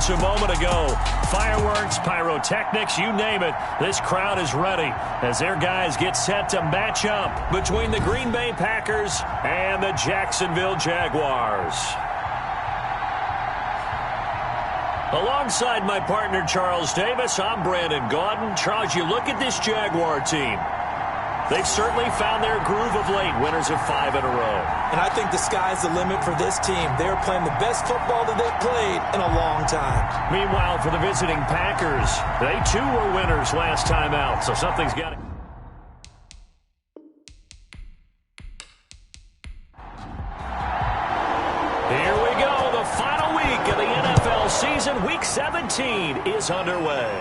moments a moment ago. Fireworks, pyrotechnics, you name it. This crowd is ready as their guys get set to match up between the Green Bay Packers and the Jacksonville Jaguars. Alongside my partner, Charles Davis, I'm Brandon Gaudin. Charles, you look at this Jaguar team. They've certainly found their groove of late, winners of 5 in a row. And I think the sky's the limit for this team. They're playing the best football that they've played in a long time. Meanwhile, for the visiting Packers, they too were winners last time out, so something's got to... Here we go, the final week of the NFL season. Week 17 is underway.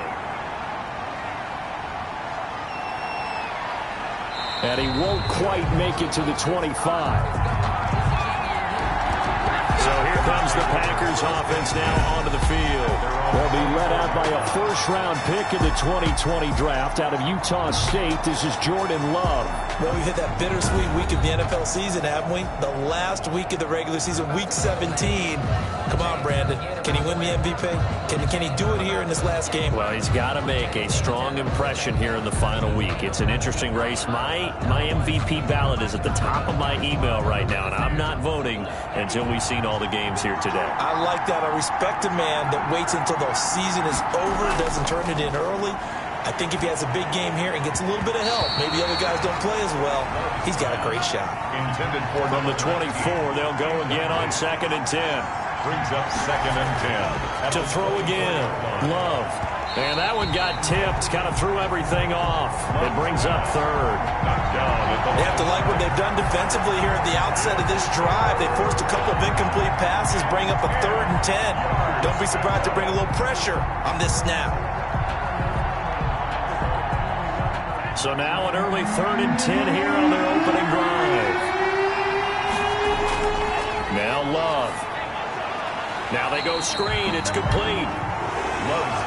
And he won't quite make it to the 25. So here comes the Packers offense now onto the field. They'll be led out by a first-round pick in the 2020 draft out of Utah State. This is Jordan Love. Well, we've hit that bittersweet week of the NFL season, haven't we? The last week of the regular season, week 17. Come on, Brandon. Can he win the MVP? Can he do it here in this last game? Well, he's got to make a strong impression here in the final week. It's an interesting race. My MVP ballot is at the top of my email right now, and I'm not voting until we've seen all the games here today. I like that. I respect a man that waits until the season is over, doesn't turn it in early. I think if he has a big game here and gets a little bit of help, maybe other guys don't play as well, he's got a great shot. Intended for from the 24, they'll go again on 2nd and 10. Brings up 2nd and 10. To throw again, Love. And that one got tipped, kind of threw everything off. It brings up 3rd. They have to like what they've done defensively here at the outset of this drive. They forced a couple of incomplete passes, bring up a 3rd and 10. Don't be surprised to bring a little pressure on this snap. So now an early 3rd and 10 here on their opening drive. Now Love. Now they go screen. It's complete.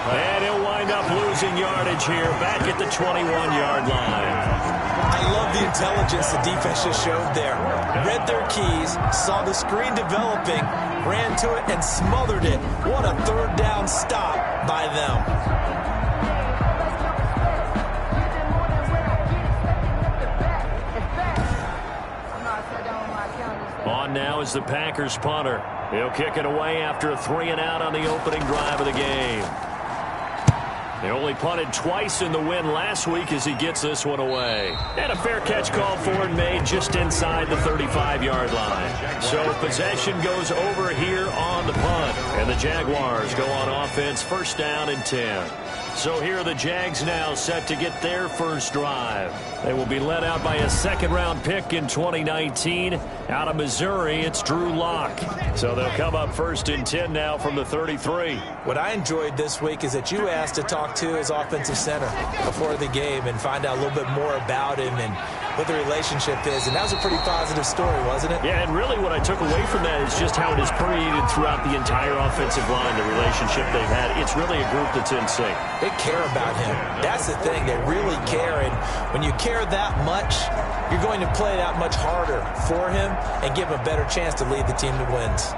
And he'll wind up losing yardage here back at the 21-yard line. I love the intelligence the defense just showed there. Read their keys, saw the screen developing, ran to it, and smothered it. What a 3rd down stop by them. On now is the Packers punter. He'll kick it away after a 3-and-out on the opening drive of the game. They only punted twice in the win last week as he gets this one away. And a fair catch called for and made just inside the 35-yard line. So possession goes over here on the punt. And the Jaguars go on offense, 1st down and 10. So here are the Jags now set to get their first drive. They will be led out by a 2nd-round pick in 2019. Out of Missouri, it's Drew Lock. So they'll come up 1st and 10 now from the 33. What I enjoyed this week is that you asked to talk to his offensive center before the game and find out a little bit more about him and what the relationship is. And that was a pretty positive story, wasn't it? Yeah, and really what I took away from that is just how it is permeated throughout the entire offensive line, the relationship they've had. It's really a group that's in sync. They care about him. That's the thing. They really care. And when you care that much, you're going to play that much harder for him and give him a better chance to lead the team to wins.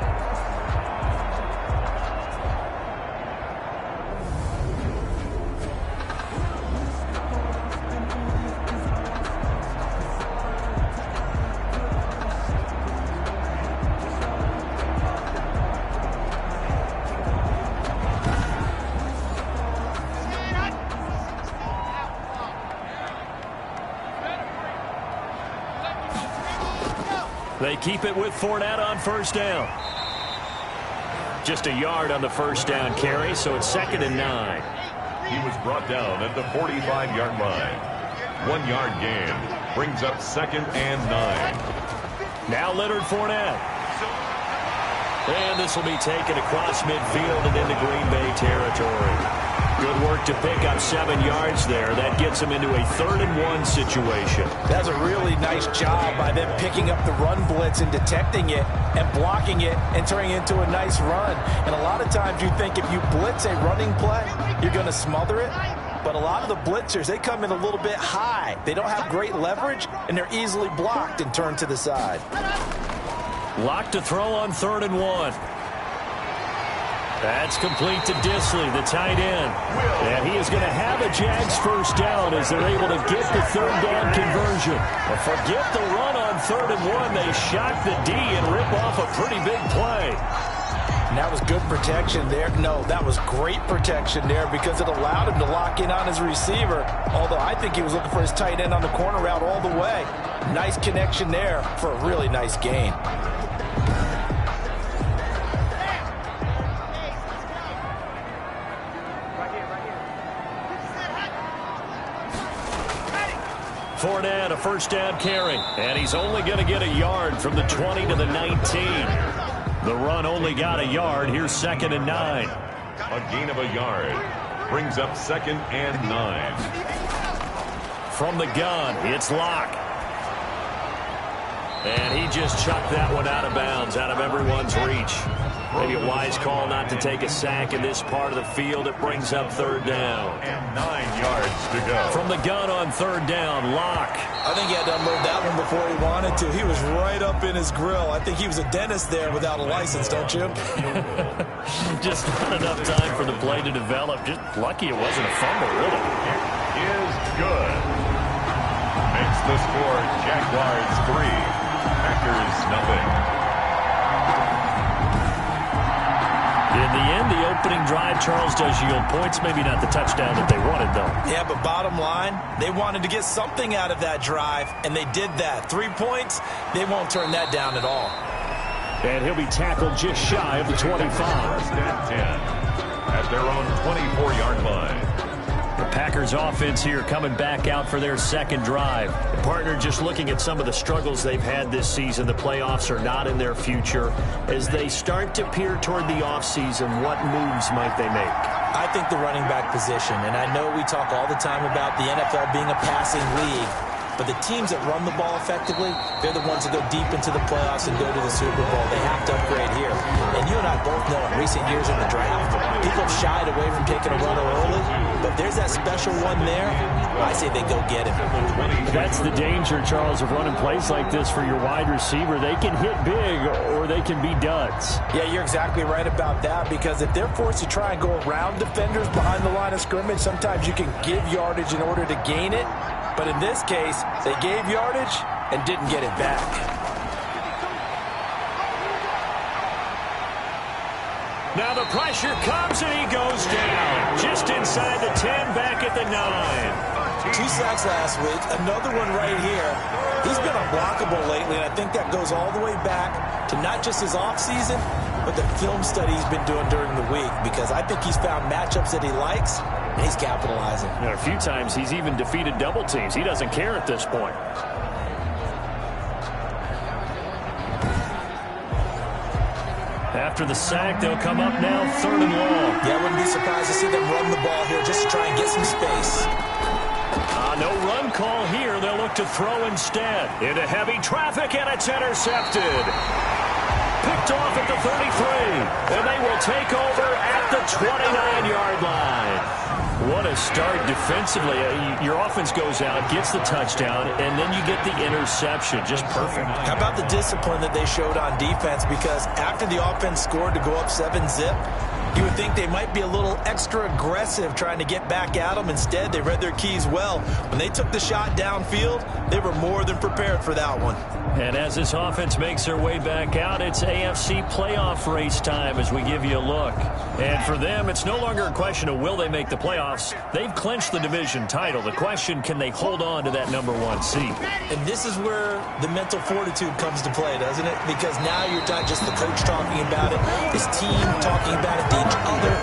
They keep it with Fournette on 1st down. Just a yard on the 1st down carry, so it's 2nd and 9. He was brought down at the 45-yard line. 1-yard gain. Brings up 2nd and 9. Now Leonard Fournette. And this will be taken across midfield and into Green Bay territory. Good work to pick up 7 yards there. That gets them into a 3rd and 1 situation. That's a really nice job by them picking up the run blitz and detecting it and blocking it and turning it into a nice run. And a lot of times you think if you blitz a running play, you're going to smother it. But a lot of the blitzers, they come in a little bit high. They don't have great leverage, and they're easily blocked and turned to the side. Lock to throw on 3rd and 1. That's complete to Disley, the tight end. And he is going to have a Jags first down as they're able to get the third down conversion. But forget the run on 3rd and 1. They shock the D and rip off a pretty big play. And that was good protection there. No, that was great protection there because it allowed him to lock in on his receiver. Although I think he was looking for his tight end on the corner route all the way. Nice connection there for a really nice gain. Fournette, a first down carry. And he's only going to get a yard from the 20 to the 19. The run only got a yard. Here's 2nd and 9. A gain of a yard. Brings up 2nd and 9. From the gun, it's Locke. And he just chucked that one out of bounds, out of everyone's reach. Maybe a wise call not to take a sack in this part of the field. It brings up 3rd down. And 9 yards to go. From the gun on 3rd down, Locke. I think he had to unload that one before he wanted to. He was right up in his grill. I think he was a dentist there without a license, don't you? Just not enough time for the play to develop. Just lucky it wasn't a fumble, really. It is good. Makes the score Jaguars 3, Packers nothing. In the end, the opening drive, Charles, does yield points. Maybe not the touchdown that they wanted, though. Yeah, but bottom line, they wanted to get something out of that drive, and they did that. 3 points, they won't turn that down at all. And he'll be tackled just shy of the 25. First and 10 at their own 24-yard line. The Packers offense here coming back out for their 2nd drive. The partner just looking at some of the struggles they've had this season. The playoffs are not in their future. As they start to peer toward the offseason, what moves might they make? I think the running back position, and I know we talk all the time about the NFL being a passing league, but the teams that run the ball effectively, they're the ones that go deep into the playoffs and go to the Super Bowl. They have to upgrade here. And you and I both know in recent years in the draft, people have shied away from taking a runner early, but there's that special one there. I say they go get him. That's the danger, Charles, of running plays like this for your wide receiver. They can hit big or they can be duds. Yeah, you're exactly right about that, because if they're forced to try and go around defenders behind the line of scrimmage, sometimes you can give yardage in order to gain it. But in this case, they gave yardage and didn't get it back. Now the pressure comes and he goes down. Just inside the 10, back at the 9. 2 sacks last week, another one right here. He's been unblockable lately, and I think that goes all the way back to not just his offseason, but the film study he's been doing during the week, because I think he's found matchups that he likes, and he's capitalizing. And a few times he's even defeated double teams. He doesn't care at this point. After the sack, they'll come up now 3rd and long. Yeah, I wouldn't be surprised to see them run the ball here just to try and get some space. No run call here. They'll look to throw instead. Into heavy traffic, and it's intercepted. Picked off at the 33, and they will take over at the 29-yard line. What a start defensively. Your offense goes out, gets the touchdown, and then you get the interception. Just perfect. How about the discipline that they showed on defense? Because after the offense scored to go up 7-zip, you would think they might be a little extra aggressive trying to get back at them. Instead, they read their keys well. When they took the shot downfield, they were more than prepared for that one. And as this offense makes their way back out, it's AFC playoff race time as we give you a look. And for them, it's no longer a question of will they make the playoffs. They've clinched the division title. The question, can they hold on to that #1 seed? And this is where the mental fortitude comes to play, doesn't it? Because now you're not just the coach talking about it, his team talking about it to each other,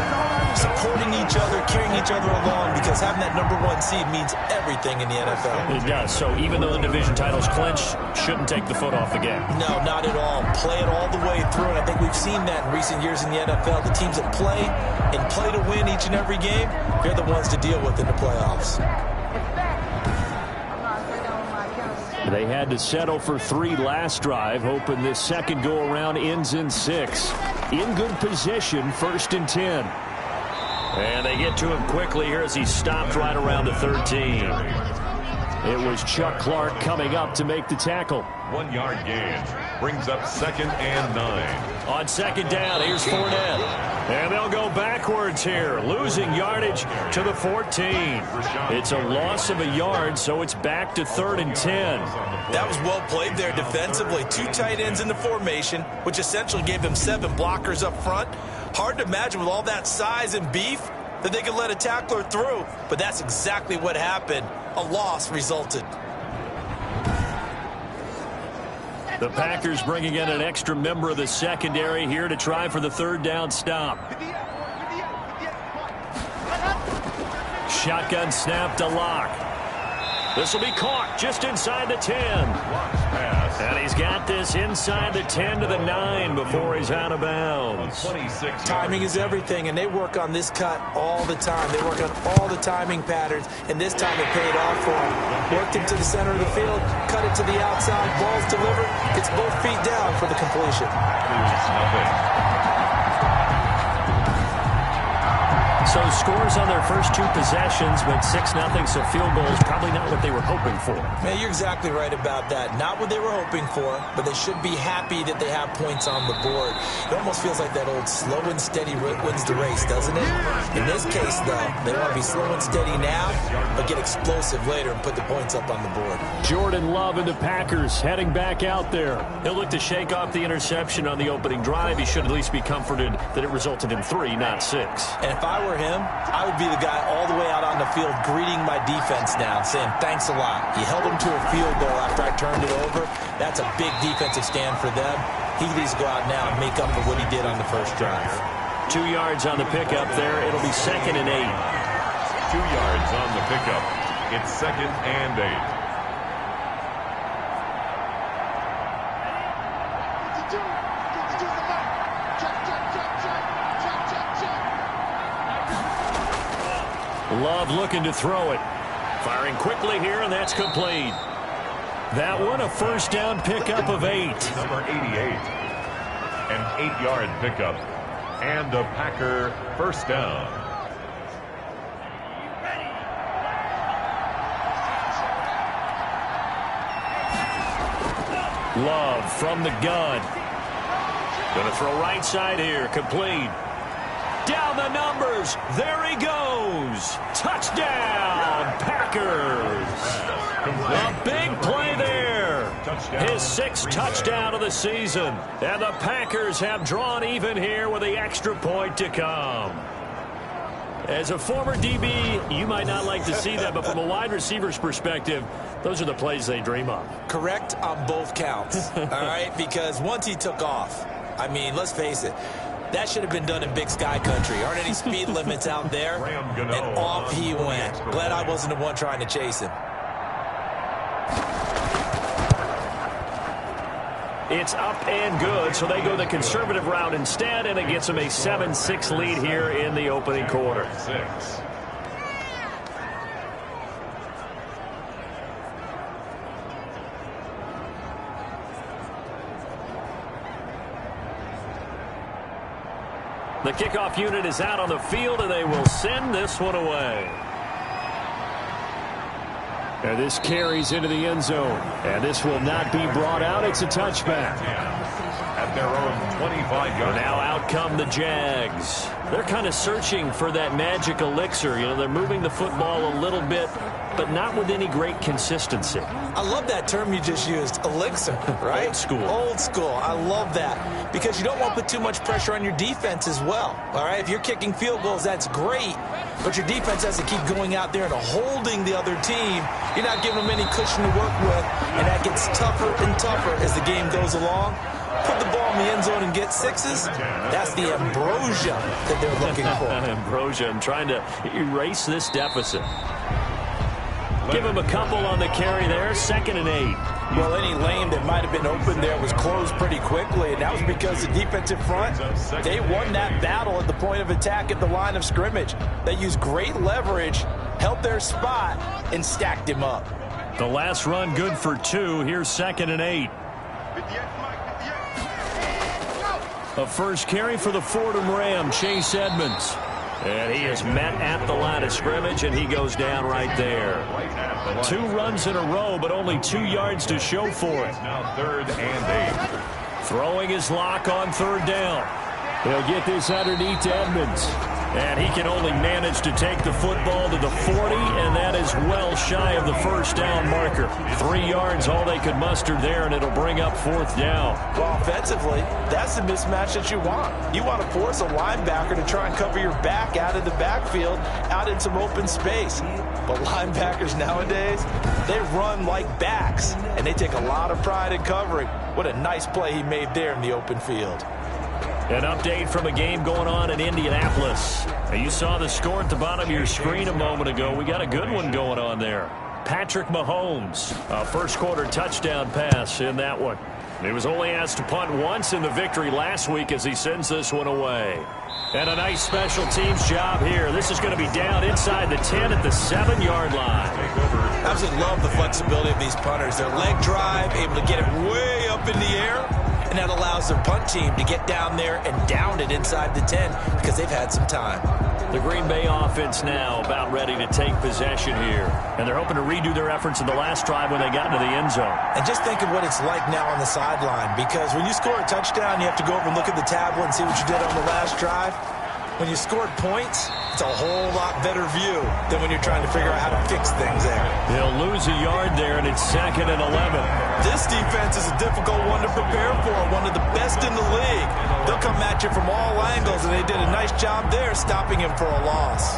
supporting each other, carrying each other along, because having that #1 seed means everything in the NFL. It does. So even though the division title's clinched, shouldn't take the foot off the gas. No, not at all. Play it all the way through, and I think we've seen that in recent years in the NFL. The teams that play and play to win each and every game, they're the ones to deal with in the playoffs. They had to settle for 3 last drive, hoping this second go-around ends in 6. In good position, 1st and 10. And they get to him quickly here as he stopped right around the 13. It was Chuck Clark coming up to make the tackle. 1-yard gain brings up 2nd and 9. On 2nd down, here's Fournette. And they'll go backwards here, losing yardage to the 14. It's a loss of a yard, so it's back to 3rd and 10. That was well played there defensively. 2 tight ends in the formation, which essentially gave them 7 blockers up front. Hard to imagine with all that size and beef that they could let a tackler through, but that's exactly what happened. A loss resulted. The Packers bringing in an extra member of the secondary here to try for the 3rd down stop. Shotgun snap to Locke. This will be caught just inside the 10. And he's got this inside the 10 to the 9 before he's out of bounds. Timing is everything, and they work on this cut all the time. They work on all the timing patterns, and this time it paid off for him. Worked him to the center of the field, cut it to the outside, ball's delivered, gets both feet down for the completion. So scores on their first 2 possessions, but 6-0, so field goals probably not what they were hoping for. Man, you're exactly right about that. Not what they were hoping for, but they should be happy that they have points on the board. It almost feels like that old slow and steady wins the race, doesn't it? In this case, though, they want to be slow and steady now, but get explosive later and put the points up on the board. Jordan Love and the Packers heading back out there. He'll look to shake off the interception on the opening drive. He should at least be comforted that it resulted in 3, not 6. And if I were him, I would be the guy all the way out on the field greeting my defense now, saying thanks a lot. You held them to a field goal after I turned it over. That's a big defensive stand for them. He needs to go out now and make up for what he did on the first drive. 2 yards on the pickup there. It'll be 2nd and 8. 2 yards on the pickup. It's 2nd and 8. Love looking to throw it. Firing quickly here, and that's complete. That one a 1st down pickup of 8. Number 88. An 8-yard pickup. And a Packer 1st down. Love from the gun. Going to throw right side here. Complete. Down the numbers. There he goes. Touchdown, Packers. A big play there. His 6th touchdown of the season. And the Packers have drawn even here with the extra point to come. As a former DB, you might not like to see that, but from a wide receiver's perspective, those are the plays they dream of. Correct on both counts, all right? Because once he took off, I mean, let's face it, that should have been done in Big Sky Country. Aren't any speed limits out there? And off he went. Glad I wasn't the one trying to chase him. It's up and good, so they go the conservative route instead, and it gets them a 7-6 lead here in the opening quarter. 6. The kickoff unit is out on the field, and they will send this one away. And this carries into the end zone. And this will not be brought out. It's a touchback. At their own 25-yard. Now out come the Jags. They're kind of searching for that magic elixir. You know, they're moving the football a little bit, but not with any great consistency. I love that term you just used, elixir, right? Old school. Old school. I love that because you don't want to put too much pressure on your defense as well, all right? If you're kicking field goals, that's great, but your defense has to keep going out there and holding the other team. You're not giving them any cushion to work with, and that gets tougher and tougher as the game goes along. Put the ball in the end zone and get 6s. That's the ambrosia that they're looking for. Ambrosia, and trying to erase this deficit. Give him a couple on the carry there. 2nd and 8. Well, any lane that might have been open there was closed pretty quickly, and that was because the defensive front, they won that battle at the point of attack at the line of scrimmage. They used great leverage, held their spot, and stacked him up. The last run good for 2. Here's 2nd and 8. A first carry for the Fordham Ram, Chase Edmonds. And he is met at the line of scrimmage, and he goes down right there. 2 runs in a row, but only 2 yards to show for it. Now 3rd and 8. Throwing his lock on 3rd down. He'll get this underneath to Edmonds. And he can only manage to take the football to the 40, and that is well shy of the first down marker. 3 yards, all they could muster there, and it'll bring up 4th down. Well, offensively, that's the mismatch that you want. You want to force a linebacker to try and cover your back out of the backfield, out in some open space. But linebackers nowadays, they run like backs, and they take a lot of pride in covering. What a nice play he made there in the open field. An update from a game going on in Indianapolis. Now, you saw the score at the bottom of your screen a moment ago. We got a good one going on there. Patrick Mahomes, a first-quarter touchdown pass in that one. He was only asked to punt once in the victory last week as he sends this one away. And a nice special teams job here. This is going to be down inside the 10 at the 7-yard line. I absolutely love the flexibility of these punters. Their leg drive, able to get it way up in the air. And that allows their punt team to get down there and down it inside the 10 because they've had some time. The Green Bay offense now about ready to take possession here. And they're hoping to redo their efforts in the last drive when they got into the end zone. And just think of what it's like now on the sideline, because when you score a touchdown, you have to go over and look at the tablet and see what you did on the last drive. When you scored points, it's a whole lot better view than when you're trying to figure out how to fix things there. They'll lose a yard there, and it's 2nd and 11. This defense is a difficult one to prepare for, one of the best in the league. They'll come at you from all angles, and they did a nice job there stopping him for a loss.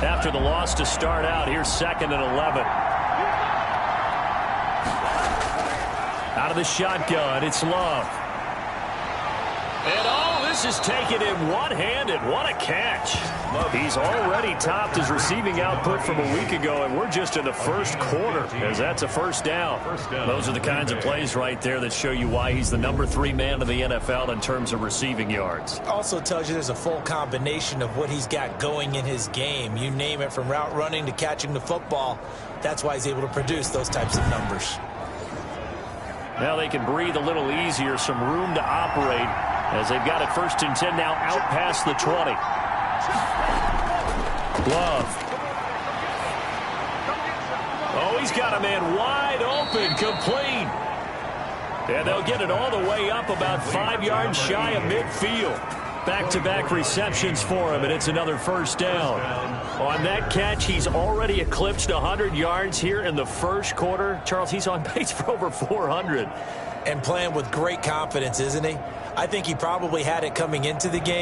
After the loss to start out, here's 2nd and 11. Out of the shotgun, it's Love. And this is taken in one-handed. What a catch. He's already topped his receiving output from a week ago, and we're just in the first quarter, as that's a first down. Those are the kinds of plays right there that show you why he's the number 3 man in the NFL in terms of receiving yards. Also tells you there's a full combination of what he's got going in his game. You name it, from route running to catching the football. That's why he's able to produce those types of numbers. Now they can breathe a little easier, some room to operate, as they've got it 1st and 10 now out past the 20. Love. Oh, he's got a man wide open, complete. And they'll get it all the way up about 5 yards shy of midfield. Back-to-back receptions for him, and it's another first down. On that catch, he's already eclipsed 100 yards here in the first quarter. Charles, he's on pace for over 400. And playing with great confidence, isn't he? I think he probably had it coming into the game.